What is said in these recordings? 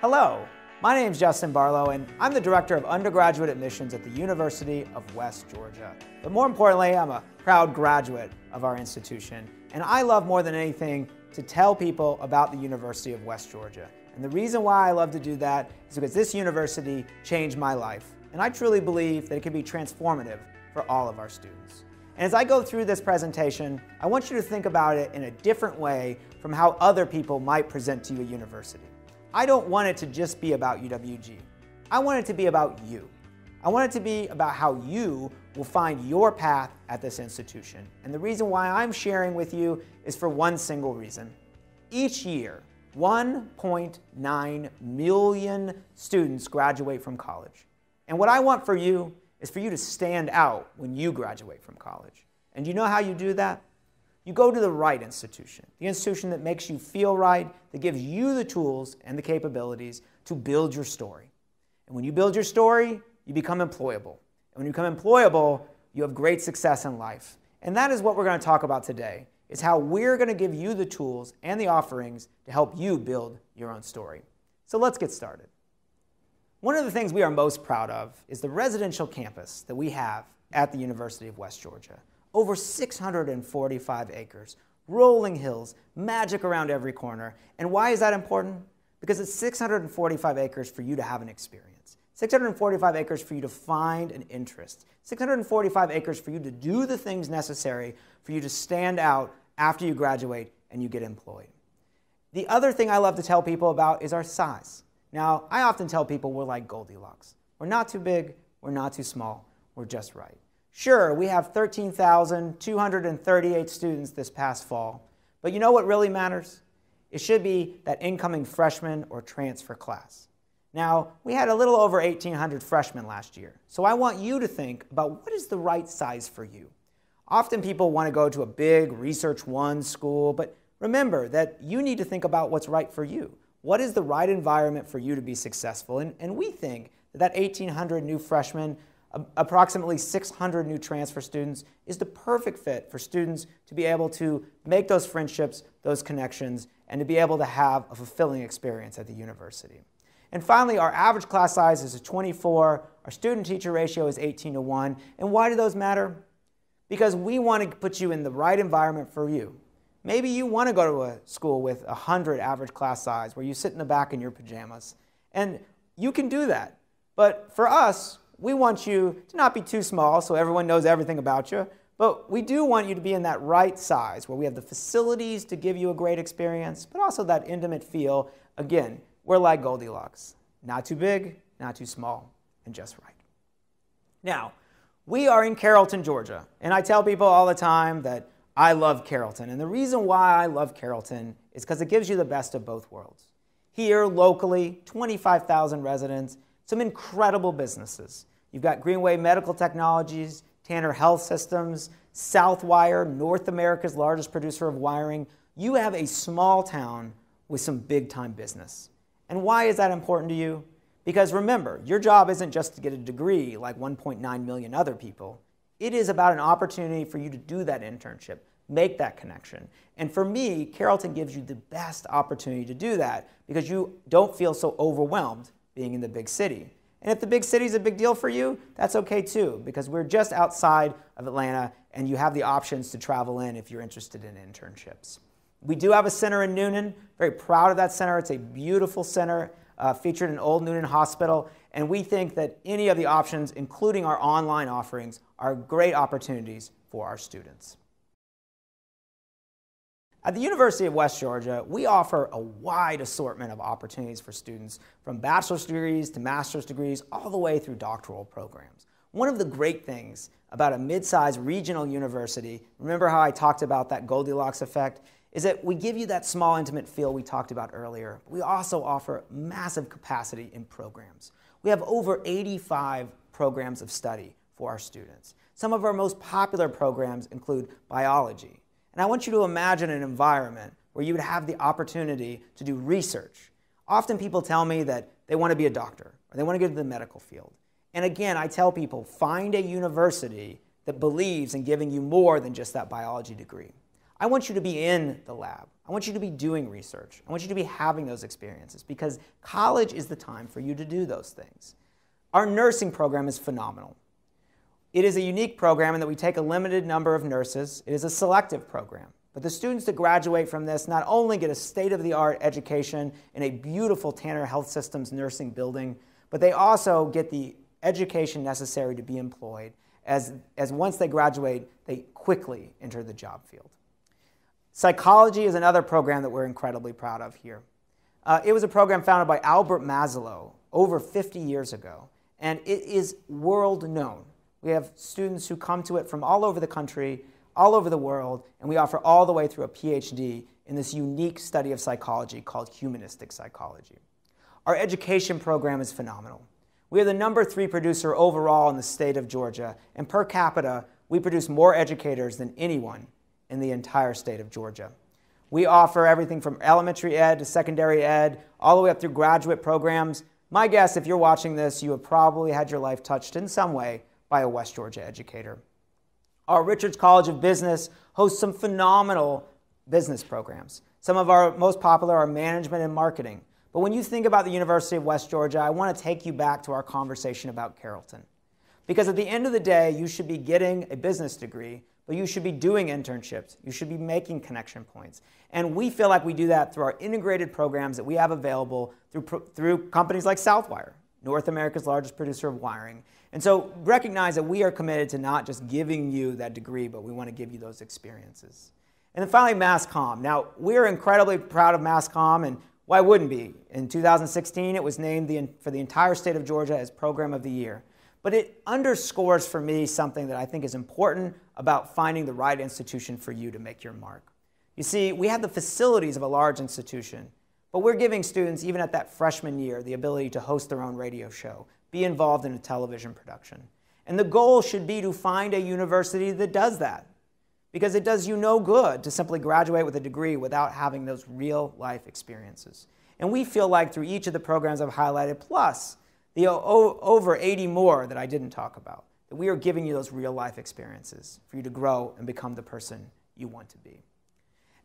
Hello, my name is Justin Barlow, and I'm the Director of Undergraduate Admissions at the University of West Georgia. But more importantly, I'm a proud graduate of our institution, and I love more than anything to tell people about the University of West Georgia. And the reason why I love to do that is because this university changed my life, and I truly believe that it can be transformative for all of our students. And as I go through this presentation, I want you to think about it in a different way from how other people might present to you a university. I don't want it to just be about UWG. I want it to be about you. I want it to be about how you will find your path at this institution. And the reason why I'm sharing with you is for one single reason. Each year, 1.9 million students graduate from college. And what I want for you is for you to stand out when you graduate from college. And you know how you do that? You go to the right institution, the institution that makes you feel right, that gives you the tools and the capabilities to build your story. And when you build your story, you become employable. And when you become employable, you have great success in life. And that is what we're going to talk about today, is how we're going to give you the tools and the offerings to help you build your own story. So let's get started. One of the things we are most proud of is the residential campus that we have at the University of West Georgia. Over 645 acres, rolling hills, magic around every corner. And why is that important? Because it's 645 acres for you to have an experience. 645 acres for you to find an interest. 645 acres for you to do the things necessary for you to stand out after you graduate and you get employed. The other thing I love to tell people about is our size. Now, I often tell people we're like Goldilocks. We're not too big, we're not too small, we're just right. Sure, we have 13,238 students this past fall, but you know what really matters? It should be that incoming freshman or transfer class. Now, we had a little over 1,800 freshmen last year, so I want you to think about what is the right size for you. Often people want to go to a big Research One school, but remember that you need to think about what's right for you. What is the right environment for you to be successful? And we think that 1,800 new freshmen, approximately 600 new transfer students, is the perfect fit for students to be able to make those friendships, those connections, and to be able to have a fulfilling experience at the university. And finally, our average class size is 24, our student-teacher ratio is 18:1. And why do those matter? Because we want to put you in the right environment for you. Maybe you want to go to a school with 100 average class size where you sit in the back in your pajamas. And you can do that. But for us, we want you to not be too small so everyone knows everything about you, but we do want you to be in that right size where we have the facilities to give you a great experience, but also that intimate feel. Again, we're like Goldilocks. Not too big, not too small, and just right. Now, we are in Carrollton, Georgia, and I tell people all the time that I love Carrollton, and the reason why I love Carrollton is because it gives you the best of both worlds. Here, locally, 25,000 residents, some incredible businesses. You've got Greenway Medical Technologies, Tanner Health Systems, Southwire, North America's largest producer of wiring. You have a small town with some big-time business. And why is that important to you? Because remember, your job isn't just to get a degree like 1.9 million other people. It is about an opportunity for you to do that internship, make that connection. And for me, Carrollton gives you the best opportunity to do that because you don't feel so overwhelmed being in the big city. And if the big city is a big deal for you, that's okay too, because we're just outside of Atlanta and you have the options to travel in if you're interested in internships. We do have a center in Newnan, very proud of that center. It's a beautiful center featured in Old Newnan Hospital, and we think that any of the options, including our online offerings, are great opportunities for our students. At the University of West Georgia, we offer a wide assortment of opportunities for students, from bachelor's degrees to master's degrees, all the way through doctoral programs. One of the great things about a mid-sized regional university, remember how I talked about that Goldilocks effect, is that we give you that small, intimate feel we talked about earlier. We also offer massive capacity in programs. We have over 85 programs of study for our students. Some of our most popular programs include biology. And I want you to imagine an environment where you would have the opportunity to do research. Often people tell me that they want to be a doctor or they want to get into the medical field. And again, I tell people, find a university that believes in giving you more than just that biology degree. I want you to be in the lab. I want you to be doing research. I want you to be having those experiences because college is the time for you to do those things. Our nursing program is phenomenal. It is a unique program in that we take a limited number of nurses. It is a selective program. But the students that graduate from this not only get a state-of-the-art education in a beautiful Tanner Health Systems nursing building, but they also get the education necessary to be employed as once they graduate, they quickly enter the job field. Psychology is another program that we're incredibly proud of here. It was a program founded by Albert Maslow over 50 years ago, and it is world known. We have students who come to it from all over the country, all over the world, and we offer all the way through a PhD in this unique study of psychology called humanistic psychology. Our education program is phenomenal. We are the #3 producer overall in the state of Georgia, and per capita, we produce more educators than anyone in the entire state of Georgia. We offer everything from elementary ed to secondary ed, all the way up through graduate programs. My guess, if you're watching this, you have probably had your life touched in some way by a West Georgia educator. Our Richards College of Business hosts some phenomenal business programs. Some of our most popular are management and marketing. But when you think about the University of West Georgia, I want to take you back to our conversation about Carrollton. Because at the end of the day, you should be getting a business degree, but you should be doing internships. You should be making connection points. And we feel like we do that through our integrated programs that we have available through companies like Southwire, North America's largest producer of wiring. And so recognize that we are committed to not just giving you that degree, but we want to give you those experiences. And then finally, MassComm. Now, we're incredibly proud of MassComm, and why wouldn't be? In 2016, it was named for the entire state of Georgia as Program of the Year. But it underscores for me something that I think is important about finding the right institution for you to make your mark. You see, we have the facilities of a large institution, but we're giving students, even at that freshman year, the ability to host their own radio show, be involved in a television production. And the goal should be to find a university that does that, because it does you no good to simply graduate with a degree without having those real-life experiences. And we feel like through each of the programs I've highlighted, plus the over 80 more that I didn't talk about, that we are giving you those real-life experiences for you to grow and become the person you want to be.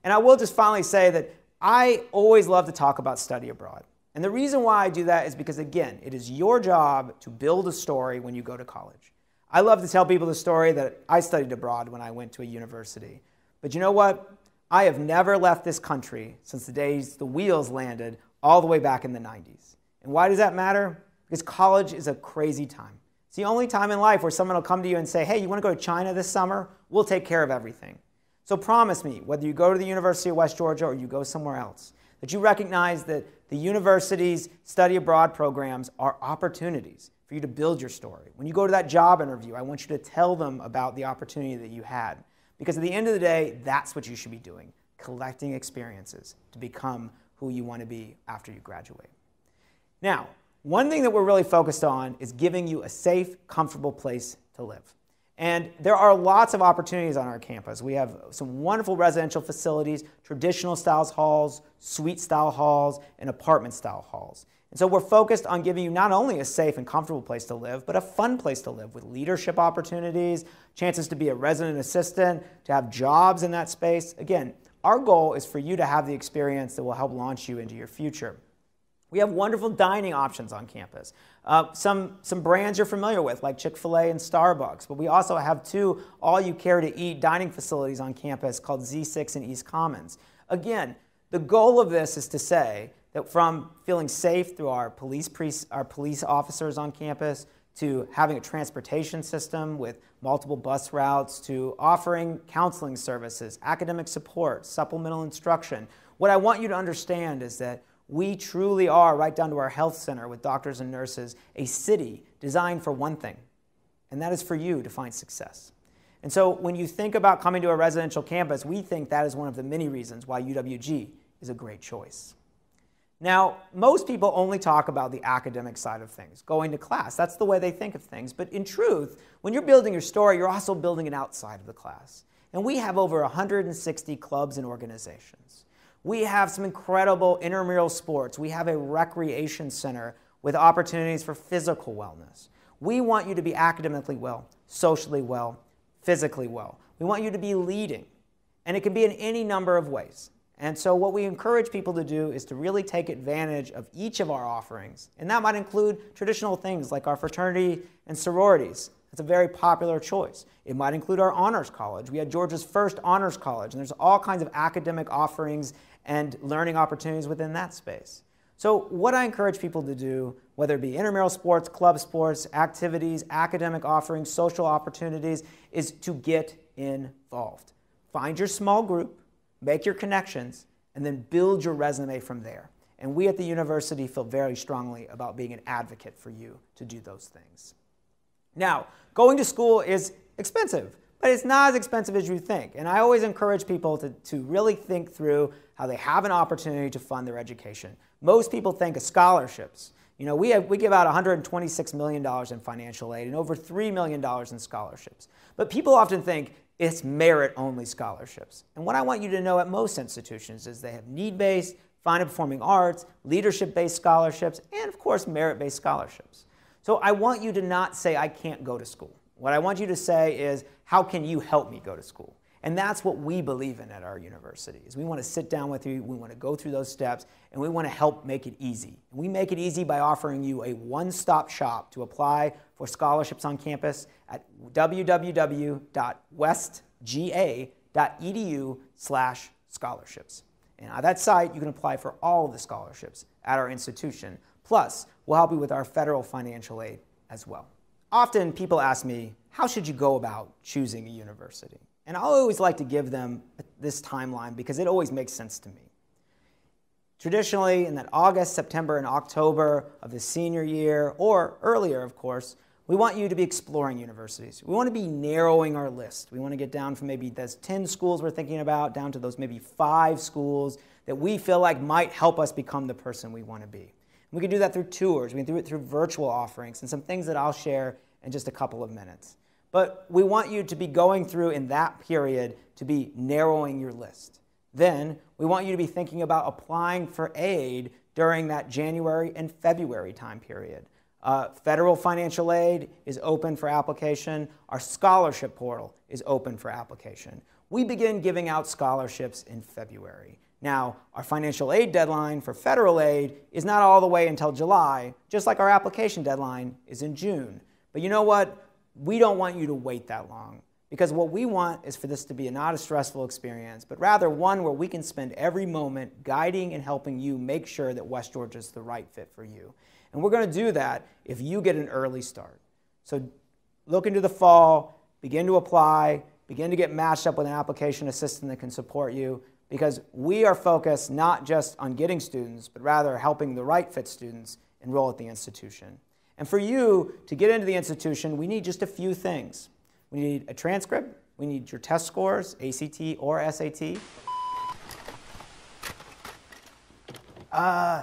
And I will just finally say that I always love to talk about study abroad. And the reason why I do that is because, again, it is your job to build a story when you go to college. I love to tell people the story that I studied abroad when I went to a university. But you know what? I have never left this country since the days the wheels landed all the way back in the 90s. And why does that matter? Because college is a crazy time. It's the only time in life where someone will come to you and say, hey, you want to go to China this summer? We'll take care of everything. So promise me, whether you go to the University of West Georgia or you go somewhere else, that you recognize that the university's study abroad programs are opportunities for you to build your story. When you go to that job interview, I want you to tell them about the opportunity that you had. Because at the end of the day, that's what you should be doing, collecting experiences to become who you want to be after you graduate. Now, one thing that we're really focused on is giving you a safe, comfortable place to live. And there are lots of opportunities on our campus. We have some wonderful residential facilities, traditional style halls, suite style halls, and apartment style halls. And so we're focused on giving you not only a safe and comfortable place to live, but a fun place to live with leadership opportunities, chances to be a resident assistant, to have jobs in that space. Again, our goal is for you to have the experience that will help launch you into your future. We have wonderful dining options on campus. Some brands you're familiar with, like Chick-fil-A and Starbucks, but we also have 2 all-you-care-to-eat dining facilities on campus called Z6 and East Commons. Again, the goal of this is to say that from feeling safe through our police officers on campus, to having a transportation system with multiple bus routes, to offering counseling services, academic support, supplemental instruction. What I want you to understand is that we truly are, right down to our health center with doctors and nurses, a city designed for one thing, and that is for you to find success. And so when you think about coming to a residential campus, we think that is one of the many reasons why UWG is a great choice. Now, most people only talk about the academic side of things, going to class. That's the way they think of things. But in truth, when you're building your story, you're also building it outside of the class. And we have over 160 clubs and organizations. We have some incredible intramural sports. We have a recreation center with opportunities for physical wellness. We want you to be academically well, socially well, physically well. We want you to be leading. And it can be in any number of ways. And so what we encourage people to do is to really take advantage of each of our offerings. And that might include traditional things like our fraternity and sororities. It's a very popular choice. It might include our honors college. We had Georgia's first honors college, and there's all kinds of academic offerings and learning opportunities within that space. So what I encourage people to do, whether it be intramural sports, club sports, activities, academic offerings, social opportunities, is to get involved. Find your small group, make your connections, and then build your resume from there. And we at the university feel very strongly about being an advocate for you to do those things. Now, going to school is expensive, but it's not as expensive as you think. And I always encourage people to really think through how they have an opportunity to fund their education. Most people think of scholarships. You know, we give out $126 million in financial aid and over $3 million in scholarships. But people often think it's merit-only scholarships. And what I want you to know at most institutions is they have need-based, fine and performing arts, leadership-based scholarships, and of course merit-based scholarships. So I want you to not say, I can't go to school. What I want you to say is, how can you help me go to school? And that's what we believe in at our university. Is we want to sit down with you, we want to go through those steps, and we want to help make it easy. And we make it easy by offering you a one-stop shop to apply for scholarships on campus at www.westga.edu/scholarships. And on that site, you can apply for all of the scholarships at our institution. Plus, we'll help you with our federal financial aid as well. Often people ask me, how should you go about choosing a university? And I always like to give them this timeline because it always makes sense to me. Traditionally, in that August, September, and October of the senior year, or earlier, of course, we want you to be exploring universities. We want to be narrowing our list. We want to get down from maybe those 10 schools we're thinking about down to those maybe 5 schools that we feel like might help us become the person we want to be. We can do that through tours. We can do it through virtual offerings and some things that I'll share in just a couple of minutes. But we want you to be going through in that period to be narrowing your list. Then we want you to be thinking about applying for aid during that January and February time period. Federal financial aid is open for application. Our scholarship portal is open for application. We begin giving out scholarships in February. Now, our financial aid deadline for federal aid is not all the way until July, just like our application deadline is in June. But you know what? We don't want you to wait that long, because what we want is for this to be not a stressful experience, but rather one where we can spend every moment guiding and helping you make sure that West Georgia is the right fit for you. And we're going to do that if you get an early start. So look into the fall, begin to apply, begin to get matched up with an application assistant that can support you, because we are focused not just on getting students, but rather helping the right fit students enroll at the institution. And for you to get into the institution, we need just a few things. We need a transcript, we need your test scores, ACT or SAT.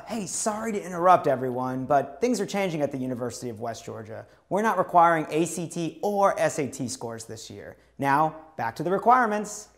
Hey, sorry to interrupt everyone, but things are changing at the University of West Georgia. We're not requiring ACT or SAT scores this year. Now, back to the requirements.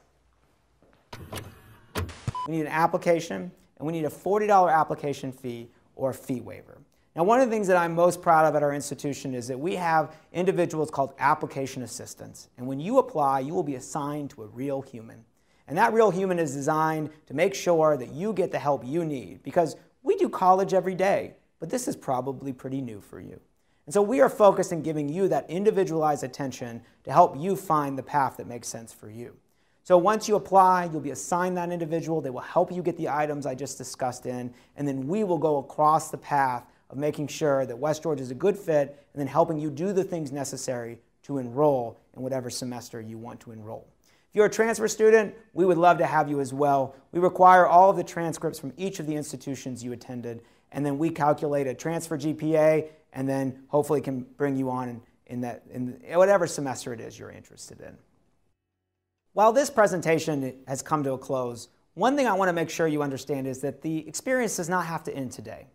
We need an application, and we need a $40 application fee or a fee waiver. Now, one of the things that I'm most proud of at our institution is that we have individuals called application assistants. And when you apply, you will be assigned to a real human. And that real human is designed to make sure that you get the help you need, because we do college every day, but this is probably pretty new for you. And so we are focused on giving you that individualized attention to help you find the path that makes sense for you. So once you apply, you'll be assigned that individual. They will help you get the items I just discussed in, and then we will go across the path of making sure that West Georgia is a good fit and then helping you do the things necessary to enroll in whatever semester you want to enroll. If you're a transfer student, we would love to have you as well. We require all of the transcripts from each of the institutions you attended, and then we calculate a transfer GPA, and then hopefully can bring you on in whatever semester it is you're interested in. While this presentation has come to a close, one thing I want to make sure you understand is that the experience does not have to end today.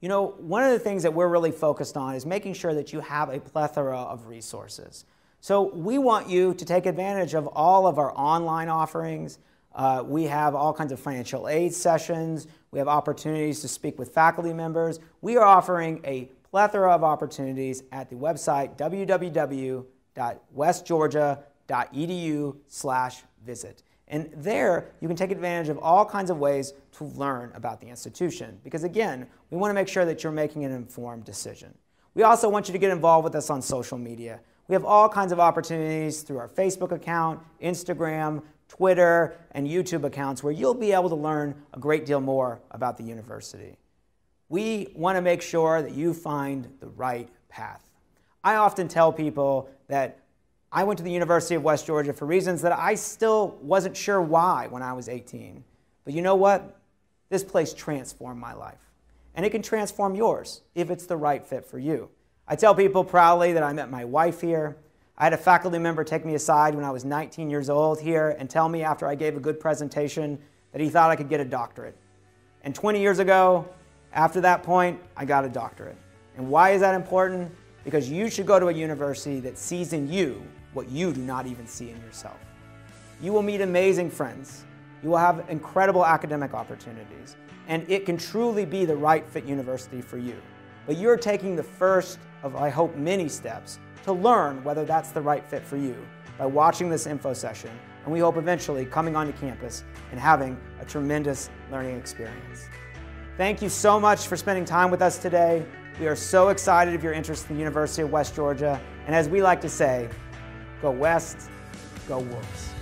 You know, one of the things that we're really focused on is making sure that you have a plethora of resources. So we want you to take advantage of all of our online offerings. We have all kinds of financial aid sessions. We have opportunities to speak with faculty members. We are offering a plethora of opportunities at the website www.westgeorgia.edu/visit. And there, you can take advantage of all kinds of ways to learn about the institution. Because again, we want to make sure that you're making an informed decision. We also want you to get involved with us on social media. We have all kinds of opportunities through our Facebook account, Instagram, Twitter, and YouTube accounts where you'll be able to learn a great deal more about the university. We want to make sure that you find the right path. I often tell people that I went to the University of West Georgia for reasons that I still wasn't sure why when I was 18. But you know what? This place transformed my life. And it can transform yours if it's the right fit for you. I tell people proudly that I met my wife here. I had a faculty member take me aside when I was 19 years old here and tell me after I gave a good presentation that he thought I could get a doctorate. And 20 years ago, after that point, I got a doctorate. And why is that important? Because you should go to a university that sees in you what you do not even see in yourself. You will meet amazing friends. You will have incredible academic opportunities. And it can truly be the right fit university for you. But you're taking the first of, I hope, many steps to learn whether that's the right fit for you by watching this info session. And we hope eventually coming onto campus and having a tremendous learning experience. Thank you so much for spending time with us today. We are so excited of your interest in the University of West Georgia. And as we like to say, go West, go Wolves.